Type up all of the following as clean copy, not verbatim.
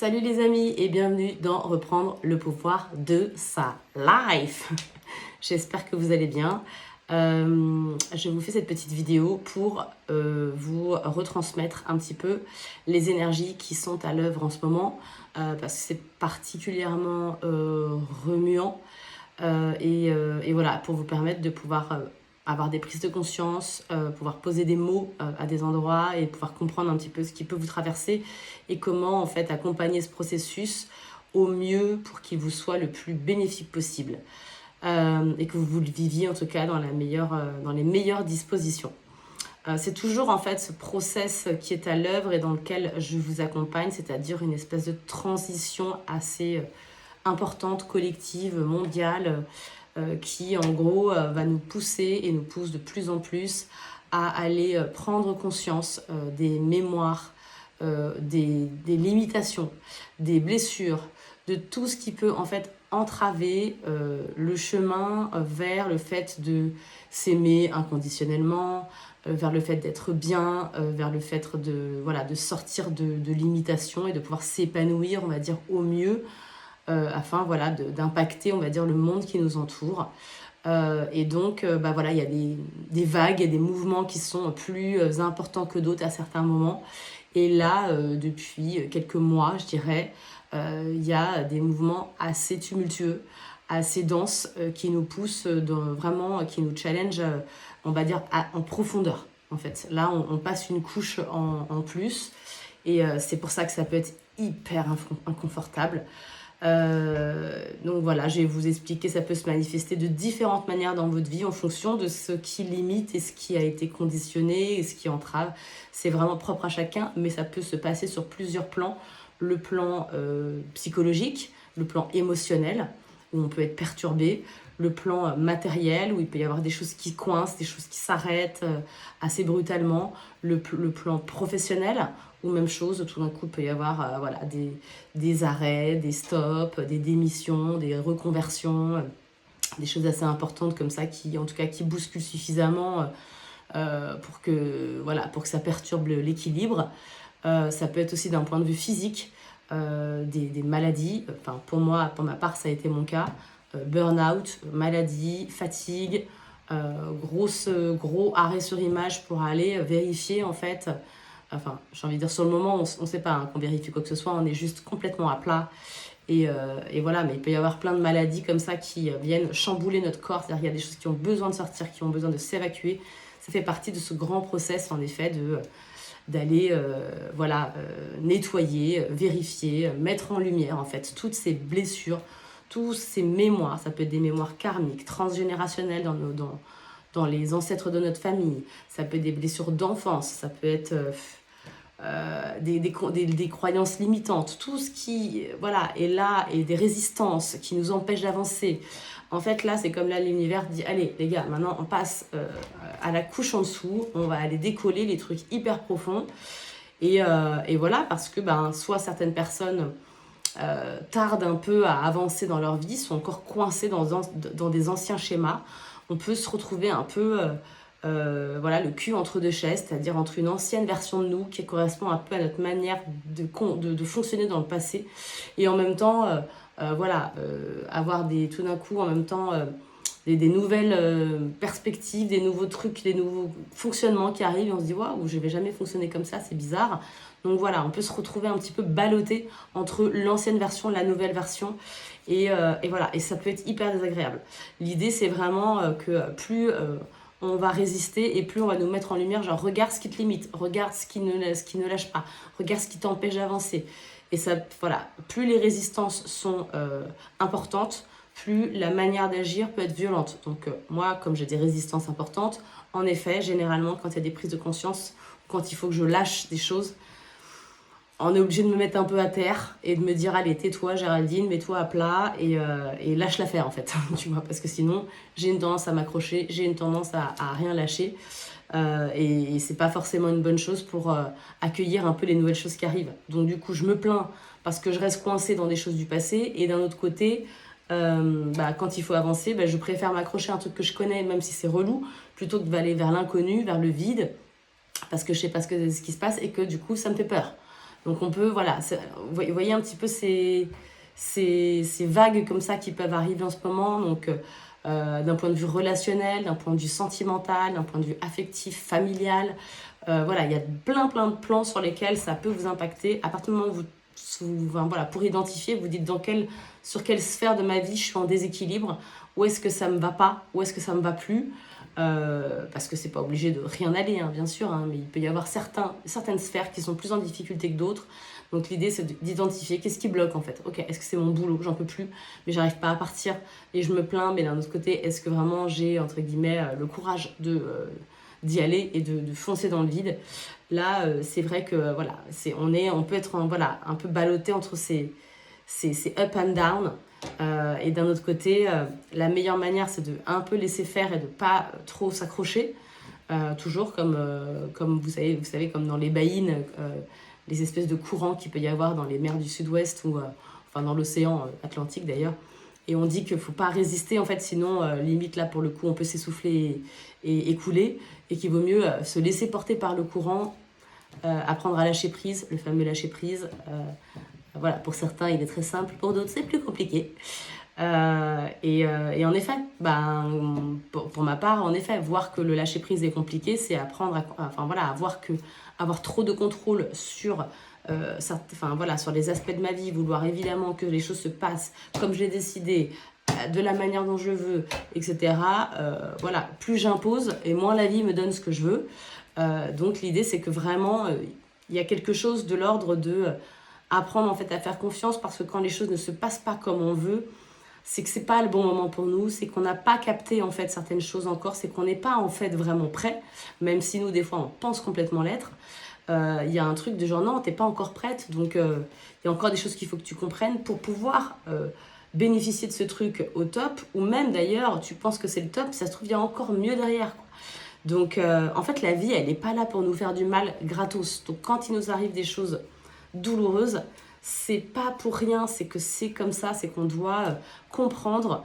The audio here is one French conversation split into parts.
Salut les amis et bienvenue dans Reprendre le pouvoir de sa life. J'espère que vous allez bien. Je vous fais cette petite vidéo pour vous retransmettre un petit peu les énergies qui sont à l'œuvre en ce moment parce que c'est particulièrement remuant et voilà, pour vous permettre de pouvoir avoir des prises de conscience, pouvoir poser des mots à des endroits et pouvoir comprendre un petit peu ce qui peut vous traverser et comment en fait accompagner ce processus au mieux pour qu'il vous soit le plus bénéfique possible et que vous le viviez en tout cas dans les meilleures dispositions. C'est toujours en fait ce process qui est à l'œuvre et dans lequel je vous accompagne, c'est-à-dire une espèce de transition assez importante, collective, mondiale, qui en gros va nous pousser et nous pousse de plus en plus à aller prendre conscience des mémoires, des limitations, des blessures, de tout ce qui peut en fait entraver le chemin vers le fait de s'aimer inconditionnellement, vers le fait d'être bien, vers le fait de sortir de limitations et de pouvoir s'épanouir, on va dire, au mieux, afin d'impacter, on va dire, le monde qui nous entoure. Et donc, il y a des vagues et des mouvements qui sont plus importants que d'autres à certains moments. Et là, depuis quelques mois, je dirais, il y a des mouvements assez tumultueux, assez denses, qui nous poussent, vraiment, qui nous challenge, on va dire, en profondeur. En fait, là, on passe une couche en plus. Et c'est pour ça que ça peut être hyper inconfortable. Donc voilà, je vais vous expliquer, ça peut se manifester de différentes manières dans votre vie en fonction de ce qui limite et ce qui a été conditionné et ce qui entrave. C'est vraiment propre à chacun, mais ça peut se passer sur plusieurs plans. Le plan psychologique, le plan émotionnel, où on peut être perturbé, le plan matériel, où il peut y avoir des choses qui coincent, des choses qui s'arrêtent assez brutalement, le plan professionnel, ou même chose, tout d'un coup, il peut y avoir des arrêts, des stops, des démissions, des reconversions, des choses assez importantes comme ça qui bousculent suffisamment pour que ça perturbe l'équilibre. Ça peut être aussi d'un point de vue physique, des maladies. Enfin, pour ma part, ça a été mon cas. Burn-out, maladie, fatigue, gros arrêt sur image pour aller vérifier en fait. Enfin, j'ai envie de dire, sur le moment, on ne sait pas qu'on vérifie quoi que ce soit, on est juste complètement à plat. Et voilà, mais il peut y avoir plein de maladies comme ça qui viennent chambouler notre corps. C'est-à-dire qu'il y a des choses qui ont besoin de sortir, qui ont besoin de s'évacuer. Ça fait partie de ce grand process, en effet, d'aller nettoyer, vérifier, mettre en lumière, en fait, toutes ces blessures, tous ces mémoires. Ça peut être des mémoires karmiques, transgénérationnelles dans les ancêtres de notre famille. Ça peut être des blessures d'enfance, ça peut être des croyances limitantes, tout ce qui est là, et des résistances qui nous empêchent d'avancer. En fait, là, c'est comme là, l'univers dit, allez, les gars, maintenant, on passe à la couche en dessous, on va aller décoller les trucs hyper profonds. Et voilà, parce que soit certaines personnes tardent un peu à avancer dans leur vie, sont encore coincées dans des anciens schémas. On peut se retrouver un peu le cul entre deux chaises, c'est-à-dire entre une ancienne version de nous qui correspond un peu à notre manière de fonctionner dans le passé, et en même temps avoir tout d'un coup en même temps des nouvelles perspectives, des nouveaux trucs, des nouveaux fonctionnements qui arrivent, et on se dit waouh, je vais jamais fonctionner comme ça, c'est bizarre. Donc voilà, on peut se retrouver un petit peu ballotté entre l'ancienne version et la nouvelle version. Et voilà, et ça peut être hyper désagréable. L'idée, c'est vraiment que plus on va résister et plus on va nous mettre en lumière, genre regarde ce qui te limite, regarde ce qui ne lâche pas, regarde ce qui t'empêche d'avancer. Et ça, voilà, plus les résistances sont importantes, plus la manière d'agir peut être violente. Donc moi, comme j'ai des résistances importantes, en effet, généralement, quand il y a des prises de conscience, quand il faut que je lâche des choses, on est obligé de me mettre un peu à terre et de me dire allez, tais-toi Géraldine, mets-toi à plat et lâche l'affaire en fait, tu vois, parce que sinon j'ai une tendance à m'accrocher, j'ai une tendance à rien lâcher et c'est pas forcément une bonne chose pour accueillir un peu les nouvelles choses qui arrivent. Donc du coup je me plains parce que je reste coincée dans des choses du passé, et d'un autre côté quand il faut avancer, je préfère m'accrocher à un truc que je connais même si c'est relou, plutôt que d'aller vers l'inconnu, vers le vide, parce que je sais pas ce qui se passe et que du coup ça me fait peur. Donc on peut, voilà, vous voyez un petit peu ces vagues comme ça qui peuvent arriver en ce moment. Donc d'un point de vue relationnel, d'un point de vue sentimental, d'un point de vue affectif, familial. Voilà, il y a plein de plans sur lesquels ça peut vous impacter. À partir du moment où voilà, pour identifier, vous dites sur quelle sphère de ma vie je suis en déséquilibre, où est-ce que ça me va pas, où est-ce que ça me va plus. Parce que c'est pas obligé de rien aller, hein, bien sûr, hein, mais il peut y avoir certaines sphères qui sont plus en difficulté que d'autres. Donc l'idée c'est d'identifier qu'est-ce qui bloque en fait. Ok, est-ce que c'est mon boulot, j'en peux plus, mais j'arrive pas à partir et je me plains, mais d'un autre côté, est-ce que vraiment j'ai entre guillemets le courage d'y aller et de foncer dans le vide. Là, c'est vrai que voilà, on peut être voilà, un peu ballotté entre ces up and down. Et d'un autre côté, la meilleure manière, c'est de un peu laisser faire et de pas trop s'accrocher. Toujours comme vous savez, comme dans les baïnes, les espèces de courants qu'il peut y avoir dans les mers du sud-ouest ou enfin dans l'océan Atlantique d'ailleurs. Et on dit qu'il ne faut pas résister, en fait, sinon, limite, là, pour le coup, on peut s'essouffler et couler. Et qu'il vaut mieux se laisser porter par le courant, apprendre à lâcher prise, le fameux lâcher prise. Voilà, pour certains, il est très simple, pour d'autres, c'est plus compliqué. Et en effet, pour ma part, en effet, voir que le lâcher prise est compliqué, c'est apprendre à avoir trop de contrôle sur sur les aspects de ma vie, vouloir évidemment que les choses se passent comme je l'ai décidé, de la manière dont je veux, etc. Voilà, plus j'impose et moins la vie me donne ce que je veux. Donc l'idée, c'est que vraiment, il y a quelque chose de l'ordre de apprendre en fait à faire confiance, parce que quand les choses ne se passent pas comme on veut, c'est que c'est pas le bon moment pour nous, c'est qu'on n'a pas capté en fait certaines choses encore, c'est qu'on n'est pas en fait vraiment prêt, même si nous des fois on pense complètement l'être. Il y a un truc de genre non, t'es pas encore prête, donc il y a encore des choses qu'il faut que tu comprennes pour pouvoir bénéficier de ce truc au top, ou même d'ailleurs tu penses que c'est le top, ça se trouve il y a encore mieux derrière, quoi. Donc en fait la vie elle n'est pas là pour nous faire du mal gratos, donc quand il nous arrive des choses douloureuses, c'est pas pour rien, c'est que c'est comme ça, c'est qu'on doit comprendre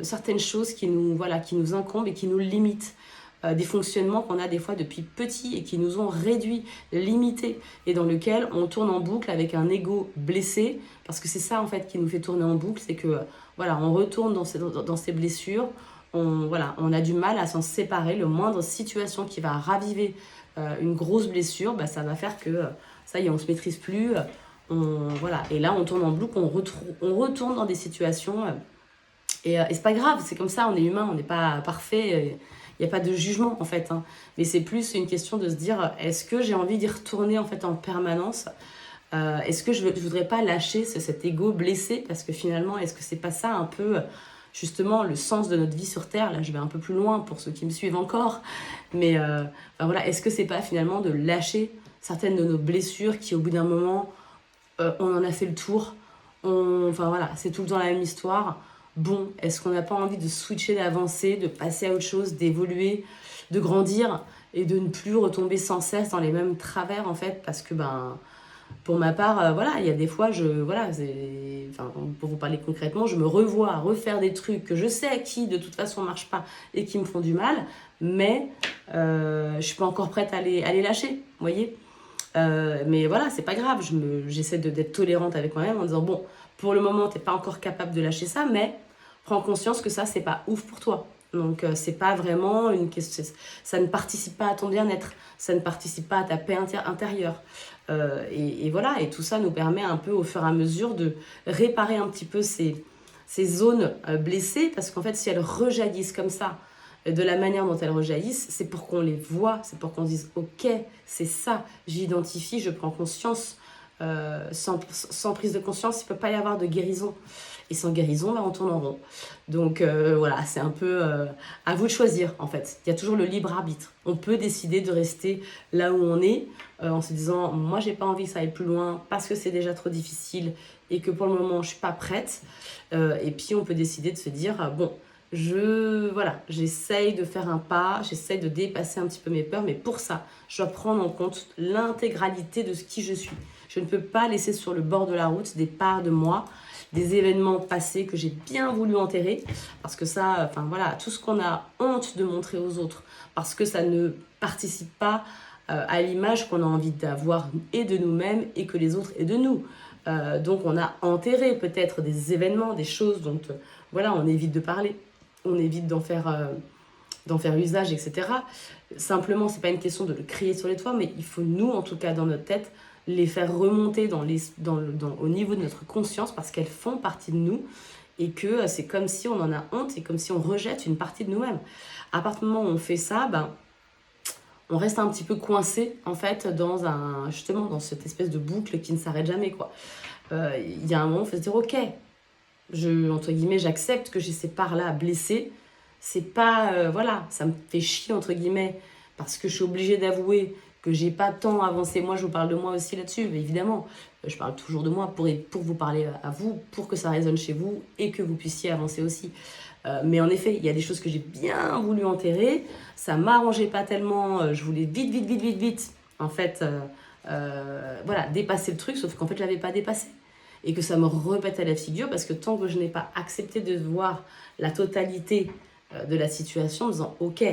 certaines choses qui nous incombent et qui nous limitent. Des fonctionnements qu'on a des fois depuis petit et qui nous ont réduits, limités, et dans lequel on tourne en boucle avec un ego blessé, parce que c'est ça en fait qui nous fait tourner en boucle, c'est que voilà, on retourne dans ces blessures, on a du mal à s'en séparer. Le moindre situation qui va raviver une grosse blessure, ça va faire que ça y est, on se maîtrise plus, et là on tourne en boucle, on retourne dans des situations et c'est pas grave, c'est comme ça, on est humain, on n'est pas parfait, il n'y a pas de jugement en fait, hein. Mais c'est plus une question de se dire, est-ce que j'ai envie d'y retourner en fait en permanence, est-ce que je voudrais pas lâcher cet ego blessé, parce que finalement, est-ce que c'est pas ça un peu justement le sens de notre vie sur Terre? Là je vais un peu plus loin pour ceux qui me suivent encore, mais voilà, est-ce que c'est pas finalement de lâcher certaines de nos blessures qui au bout d'un moment on en a fait le tour, c'est tout le temps la même histoire. Bon, est-ce qu'on n'a pas envie de switcher, d'avancer, de passer à autre chose, d'évoluer, de grandir et de ne plus retomber sans cesse dans les mêmes travers en fait, parce que pour ma part, il y a des fois, pour vous parler concrètement, je me revois à refaire des trucs que je sais qui de toute façon marchent pas et qui me font du mal, mais je suis pas encore prête à les lâcher, vous voyez. Mais voilà, c'est pas grave, j'essaie d'être tolérante avec moi-même en disant bon, pour le moment t'es pas encore capable de lâcher ça, mais prends conscience que ça c'est pas ouf pour toi. Donc c'est pas vraiment une question, ça ne participe pas à ton bien-être, ça ne participe pas à ta paix intérieure. Et voilà, et tout ça nous permet un peu au fur et à mesure de réparer un petit peu ces zones blessées, parce qu'en fait si elles rejaillissent comme ça, de la manière dont elles rejaillissent, c'est pour qu'on les voit, c'est pour qu'on dise ok, c'est ça, j'identifie, je prends conscience. Sans prise de conscience, il ne peut pas y avoir de guérison. Et sans guérison, on tourne en rond. Donc voilà, c'est un peu à vous de choisir en fait. Il y a toujours le libre arbitre. On peut décider de rester là où on est en se disant moi j'ai pas envie que ça aille plus loin parce que c'est déjà trop difficile et que pour le moment je suis pas prête. Et puis on peut décider de se dire bon, j'essaye de faire un pas, j'essaye de dépasser un petit peu mes peurs, mais pour ça, je dois prendre en compte l'intégralité de qui je suis. Je ne peux pas laisser sur le bord de la route des parts de moi, des événements passés que j'ai bien voulu enterrer, parce que ça, tout ce qu'on a honte de montrer aux autres, parce que ça ne participe pas à l'image qu'on a envie d'avoir et de nous-mêmes et que les autres aient de nous. Donc on a enterré peut-être des événements, des choses dont voilà, on évite de parler, on évite d'en faire usage, etc. Simplement, c'est pas une question de le crier sur les toits, mais il faut nous, en tout cas dans notre tête, les faire remonter au niveau de notre conscience parce qu'elles font partie de nous et que c'est comme si on en a honte et comme si on rejette une partie de nous-mêmes. À partir du moment où on fait ça, on reste un petit peu coincé en fait justement dans cette espèce de boucle qui ne s'arrête jamais, quoi. Il y a un moment, il faut se dire ok, entre guillemets, j'accepte que j'ai ces parts-là à blesser. C'est pas, voilà, ça me fait chier, entre guillemets, parce que je suis obligée d'avouer que j'ai pas tant avancé. Moi, je vous parle de moi aussi là-dessus, mais évidemment. Je parle toujours de moi pour vous parler à vous, pour que ça résonne chez vous et que vous puissiez avancer aussi. Mais en effet, il y a des choses que j'ai bien voulu enterrer. Ça m'arrangeait pas tellement. Je voulais vite, en fait, voilà, dépasser le truc, sauf qu'en fait, je l'avais pas dépassé. Et que ça me repète à la figure parce que tant que je n'ai pas accepté de voir la totalité de la situation en me disant ok,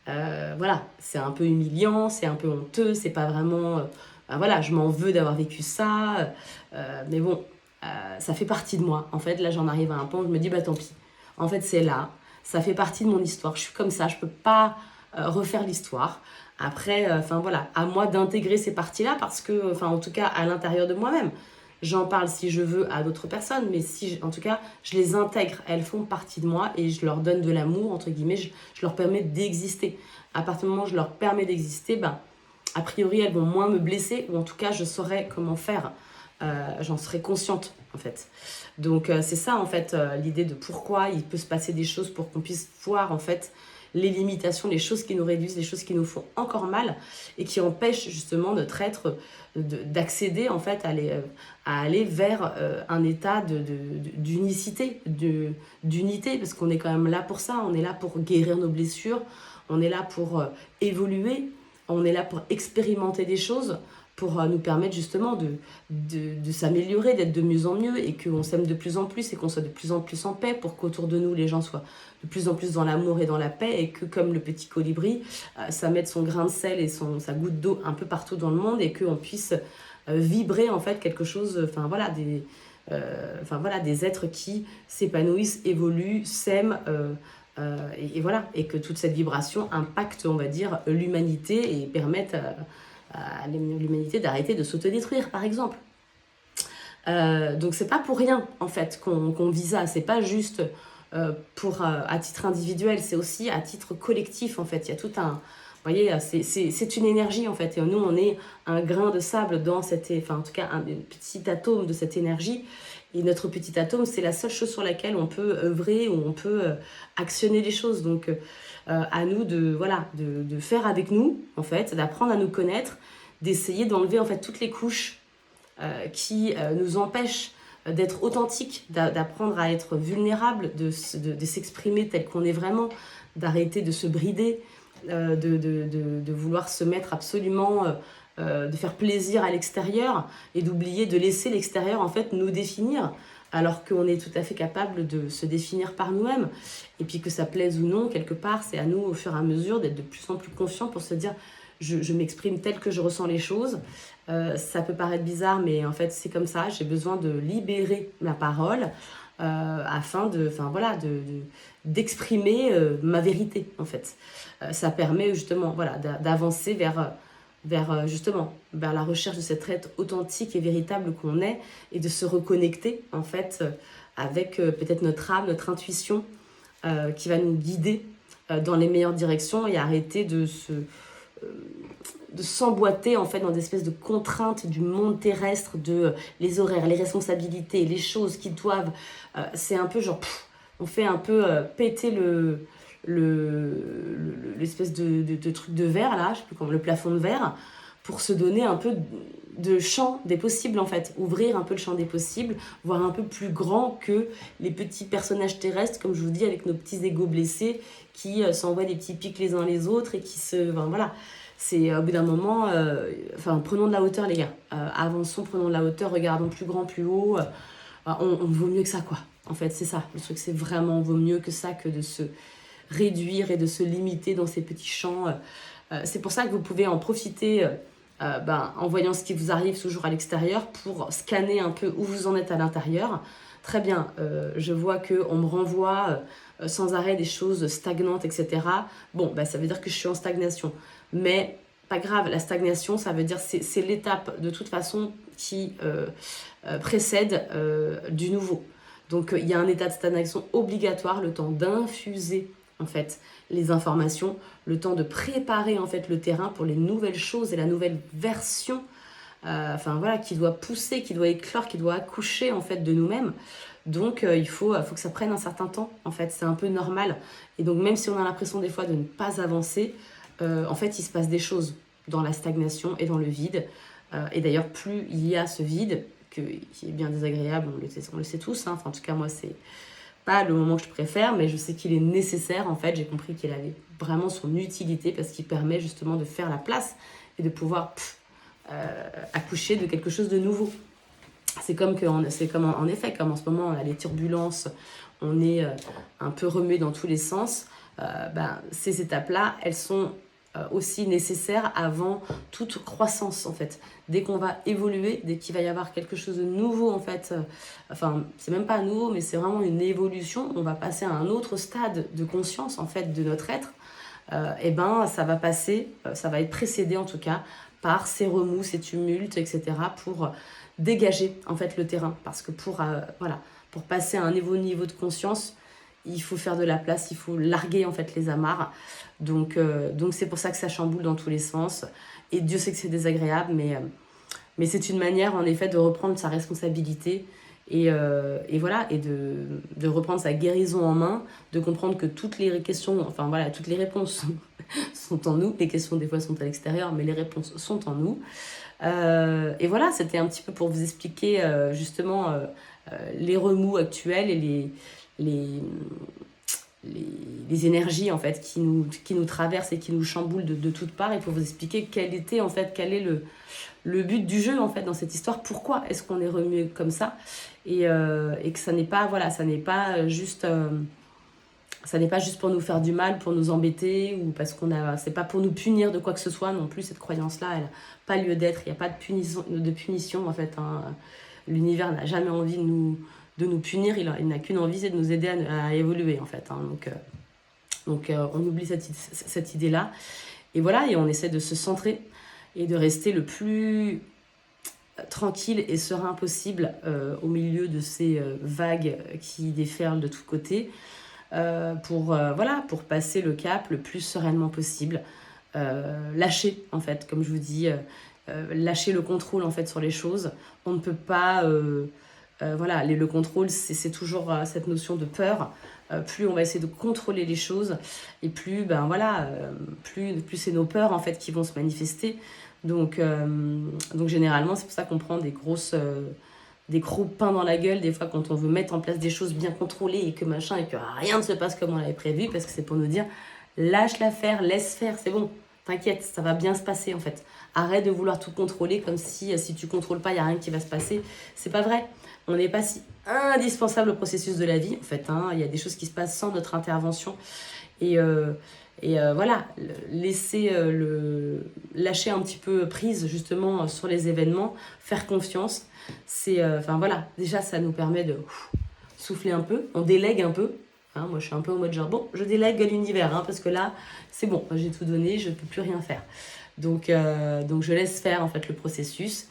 voilà, c'est un peu humiliant, c'est un peu honteux, c'est pas vraiment voilà, je m'en veux d'avoir vécu ça, mais bon, ça fait partie de moi. En fait, là, j'en arrive à un point où je me dis tant pis. En fait, c'est là, ça fait partie de mon histoire. Je suis comme ça, je peux pas refaire l'histoire. Après, voilà, à moi d'intégrer ces parties-là parce que, en tout cas, à l'intérieur de moi-même. J'en parle si je veux à d'autres personnes, mais en tout cas, je les intègre. Elles font partie de moi et je leur donne de l'amour, entre guillemets. Je leur permets d'exister. À partir du moment où je leur permets d'exister, a priori, elles vont moins me blesser, ou en tout cas, je saurai comment faire. J'en serai consciente, en fait. Donc, c'est ça, en fait, l'idée de pourquoi il peut se passer des choses pour qu'on puisse voir, en fait, les limitations, les choses qui nous réduisent, les choses qui nous font encore mal et qui empêchent justement notre être d'accéder en fait à aller vers un état d'unicité, d'unité, parce qu'on est quand même là pour ça, on est là pour guérir nos blessures, on est là pour évoluer, on est là pour expérimenter des choses, pour nous permettre justement de s'améliorer, d'être de mieux en mieux et qu'on s'aime de plus en plus et qu'on soit de plus en plus en paix pour qu'autour de nous les gens soient de plus en plus dans l'amour et dans la paix et que comme le petit colibri, ça mette son grain de sel et sa goutte d'eau un peu partout dans le monde et qu'on puisse vibrer en fait quelque chose, des êtres qui s'épanouissent, évoluent, s'aiment et voilà, et que toute cette vibration impacte, on va dire, l'humanité et permette à l'humanité d'arrêter de s'autodétruire, par exemple. Donc c'est pas pour rien en fait qu'on vit ça, c'est pas juste à titre individuel, c'est aussi à titre collectif en fait. Il y a tout un, vous voyez, c'est une énergie en fait, et nous on est un grain de sable dans en tout cas un petit atome de cette énergie, et notre petit atome c'est la seule chose sur laquelle on peut œuvrer, où on peut actionner les choses. Donc à nous de faire avec nous en fait, d'apprendre à nous connaître, d'essayer d'enlever en fait toutes les couches qui nous empêchent d'être authentique, d'apprendre à être vulnérable, de s'exprimer tel qu'on est vraiment, d'arrêter de se brider, de vouloir se mettre absolument, de faire plaisir à l'extérieur et d'oublier de laisser l'extérieur en fait nous définir, alors qu'on est tout à fait capable de se définir par nous-mêmes. Et puis que ça plaise ou non, quelque part, c'est à nous au fur et à mesure d'être de plus en plus conscients pour se dire je m'exprime tel que je ressens les choses. Ça peut paraître bizarre, mais en fait c'est comme ça, j'ai besoin de libérer ma parole afin d'exprimer ma vérité en fait. Ça permet justement d'avancer vers justement vers la recherche de cette être authentique et véritable qu'on est, et de se reconnecter en fait avec peut-être notre âme, notre intuition qui va nous guider dans les meilleures directions, et arrêter de s'emboîter en fait dans des espèces de contraintes du monde terrestre, de les horaires, les responsabilités, les choses qui doivent c'est un peu genre on fait un peu péter l'espèce de truc de verre là, je sais plus comment, le plafond de verre, pour se donner un peu de champ des possibles en fait, ouvrir un peu le champ des possibles, voir un peu plus grand que les petits personnages terrestres, comme je vous dis, avec nos petits égos blessés qui s'envoient des petits pics les uns les autres et qui se... voilà, c'est au bout d'un moment, prenons de la hauteur les gars, avançons, prenons de la hauteur, regardons plus grand, plus haut, on vaut mieux que ça quoi, en fait c'est ça, le truc c'est vraiment on vaut mieux que ça, que de se réduire et de se limiter dans ces petits champs C'est pour ça que vous pouvez en profiter en voyant ce qui vous arrive toujours à l'extérieur pour scanner un peu où vous en êtes à l'intérieur. Très bien, je vois qu'on me renvoie sans arrêt des choses stagnantes, etc. Bon, ça veut dire que je suis en stagnation. Mais pas grave, la stagnation, ça veut dire c'est l'étape de toute façon qui précède du nouveau. Donc il y a un état de stagnation obligatoire, le temps d'infuser en fait les informations, le temps de préparer en fait le terrain pour les nouvelles choses et la nouvelle version qui doit pousser, qui doit éclore, qui doit accoucher en fait de nous-mêmes. Donc il faut que ça prenne un certain temps en fait, c'est un peu normal. Et donc même si on a l'impression des fois de ne pas avancer, en fait il se passe des choses dans la stagnation et dans le vide. Et d'ailleurs plus il y a ce vide, qui est bien désagréable, on le sait tous, hein. En tout cas moi c'est pas le moment que je préfère, mais je sais qu'il est nécessaire en fait, j'ai compris qu'il avait vraiment son utilité parce qu'il permet justement de faire la place et de pouvoir accoucher de quelque chose de nouveau. C'est comme en effet, comme en ce moment on a les turbulences, on est un peu remué dans tous les sens, ces étapes-là, elles sont aussi nécessaires avant toute croissance en fait. Dès qu'on va évoluer, dès qu'il va y avoir quelque chose de nouveau en fait, c'est même pas nouveau mais c'est vraiment une évolution, on va passer à un autre stade de conscience en fait de notre être, ça va passer, ça va être précédé en tout cas par ces remous, ces tumultes, etc. pour dégager en fait le terrain, parce que pour passer à un nouveau niveau de conscience, il faut faire de la place, il faut larguer en fait les amarres. Donc c'est pour ça que ça chamboule dans tous les sens. Et Dieu sait que c'est désagréable, mais c'est une manière en effet de reprendre sa responsabilité et de reprendre sa guérison en main, de comprendre que toutes les questions, toutes les réponses sont en nous. Les questions des fois sont à l'extérieur, mais les réponses sont en nous. Et voilà, c'était un petit peu pour vous expliquer justement les remous actuels et les énergies en fait qui nous traversent et qui nous chamboulent de toutes parts, et pour vous expliquer quel est le but du jeu en fait dans cette histoire, pourquoi est-ce qu'on est remué comme ça, et que ça n'est pas juste pour nous faire du mal, pour nous embêter, ou parce c'est pas pour nous punir de quoi que ce soit non plus. Cette croyance-là, elle n'a pas lieu d'être. Il n'y a pas de punition en fait, hein. L'univers n'a jamais envie de nous punir, il n'a qu'une envie, c'est de nous aider à évoluer en fait, hein. Donc on oublie cette idée-là, et voilà, et on essaie de se centrer et de rester le plus tranquille et serein possible au milieu de ces vagues qui déferlent de tous côtés, pour passer le cap le plus sereinement possible, lâcher en fait, comme je vous dis, lâcher le contrôle en fait sur les choses. On ne peut pas le contrôle, c'est toujours cette notion de peur. Plus on va essayer de contrôler les choses, et plus plus c'est nos peurs en fait qui vont se manifester. Donc généralement c'est pour ça qu'on prend des gros pains dans la gueule des fois quand on veut mettre en place des choses bien contrôlées et que machin, et que rien ne se passe comme on l'avait prévu, parce que c'est pour nous dire lâche l'affaire, laisse faire, c'est bon, t'inquiète, ça va bien se passer en fait. Arrête de vouloir tout contrôler comme si tu contrôles pas, il n'y a rien qui va se passer. C'est pas vrai. On n'est pas si indispensable au processus de la vie en fait, hein. Il y a des choses qui se passent sans notre intervention, et laisser lâcher un petit peu prise justement sur les événements, faire confiance, déjà ça nous permet de souffler un peu, on délègue un peu, hein. Moi je suis un peu en mode genre bon, je délègue à l'univers, hein, parce que là c'est bon, j'ai tout donné, je ne peux plus rien faire, donc je laisse faire en fait le processus,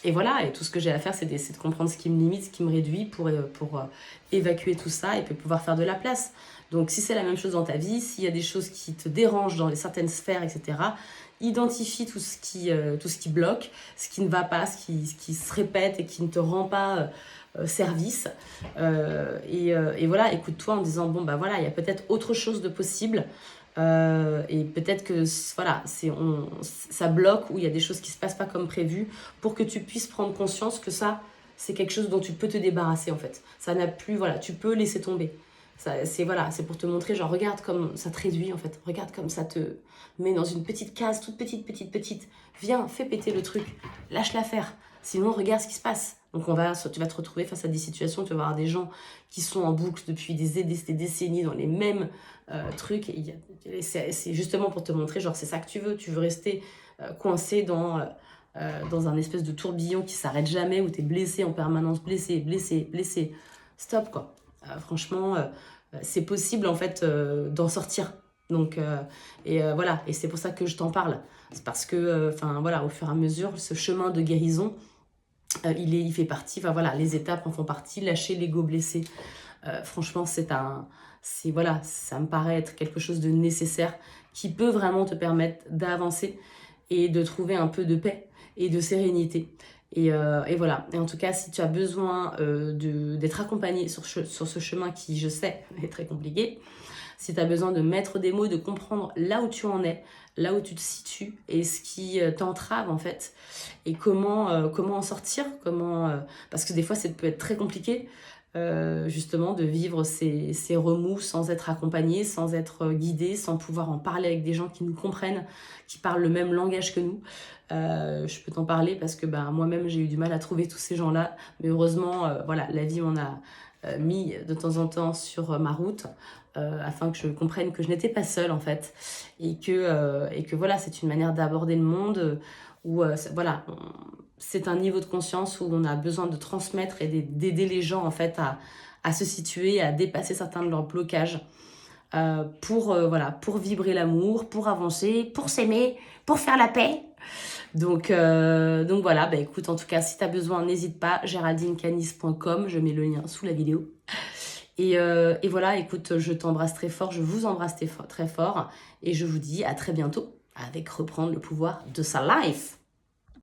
et voilà, et tout ce que j'ai à faire c'est d'essayer de comprendre ce qui me limite, ce qui me réduit, pour évacuer tout ça et puis pouvoir faire de la place. Donc si c'est la même chose dans ta vie, s'il y a des choses qui te dérangent dans certaines sphères, etc., identifie tout ce qui bloque, ce qui ne va pas, ce qui se répète et qui ne te rend pas service. Et voilà, écoute-toi en disant, bon, il y a peut-être autre chose de possible. Et peut-être que ça bloque, ou il y a des choses qui ne se passent pas comme prévu, pour que tu puisses prendre conscience que ça, c'est quelque chose dont tu peux te débarrasser en fait. Ça n'a plus, tu peux laisser tomber. C'est pour te montrer, genre regarde comme ça te réduit en fait, regarde comme ça te met dans une petite case, toute petite, viens, fais péter le truc, lâche l'affaire, Sinon, regarde ce qui se passe. Donc, tu vas te retrouver face à des situations, tu vas avoir des gens qui sont en boucle depuis des décennies dans les mêmes trucs. C'est justement pour te montrer, genre, c'est ça que tu veux rester coincé dans un espèce de tourbillon qui s'arrête jamais, où tu es blessé en permanence, blessé. Stop, quoi. Franchement, c'est possible, en fait, d'en sortir. Donc, voilà, et c'est pour ça que je t'en parle. C'est parce que, voilà, au fur et à mesure, ce chemin de guérison, il fait partie, voilà, les étapes en font partie, lâcher l'ego blessé. Franchement, voilà, ça me paraît être quelque chose de nécessaire qui peut vraiment te permettre d'avancer et de trouver un peu de paix et de sérénité. Et voilà. Et en tout cas, si tu as besoin d'être accompagné sur ce chemin qui, je sais, est très compliqué, si tu as besoin de mettre des mots, de comprendre là où tu en es, là où tu te situes et ce qui t'entrave en fait, et comment en sortir, parce que des fois ça peut être très compliqué justement de vivre ces remous sans être accompagné, sans être guidé, sans pouvoir en parler avec des gens qui nous comprennent, qui parlent le même langage que nous. Je peux t'en parler parce que moi-même j'ai eu du mal à trouver tous ces gens-là, mais heureusement voilà, la vie m'en a mis de temps en temps sur ma route afin que je comprenne que je n'étais pas seule en fait, et que voilà, c'est une manière d'aborder le monde où voilà, c'est un niveau de conscience où on a besoin de transmettre et d'aider les gens en fait à se situer, à dépasser certains de leurs blocages pour vibrer l'amour, pour avancer, pour s'aimer, pour faire la paix. Donc voilà, écoute, en tout cas, si tu as besoin, n'hésite pas, geraldinecanis.com, je mets le lien sous la vidéo. Et voilà, écoute, je t'embrasse très fort, je vous embrasse très fort, et je vous dis à très bientôt avec Reprendre le pouvoir de sa life.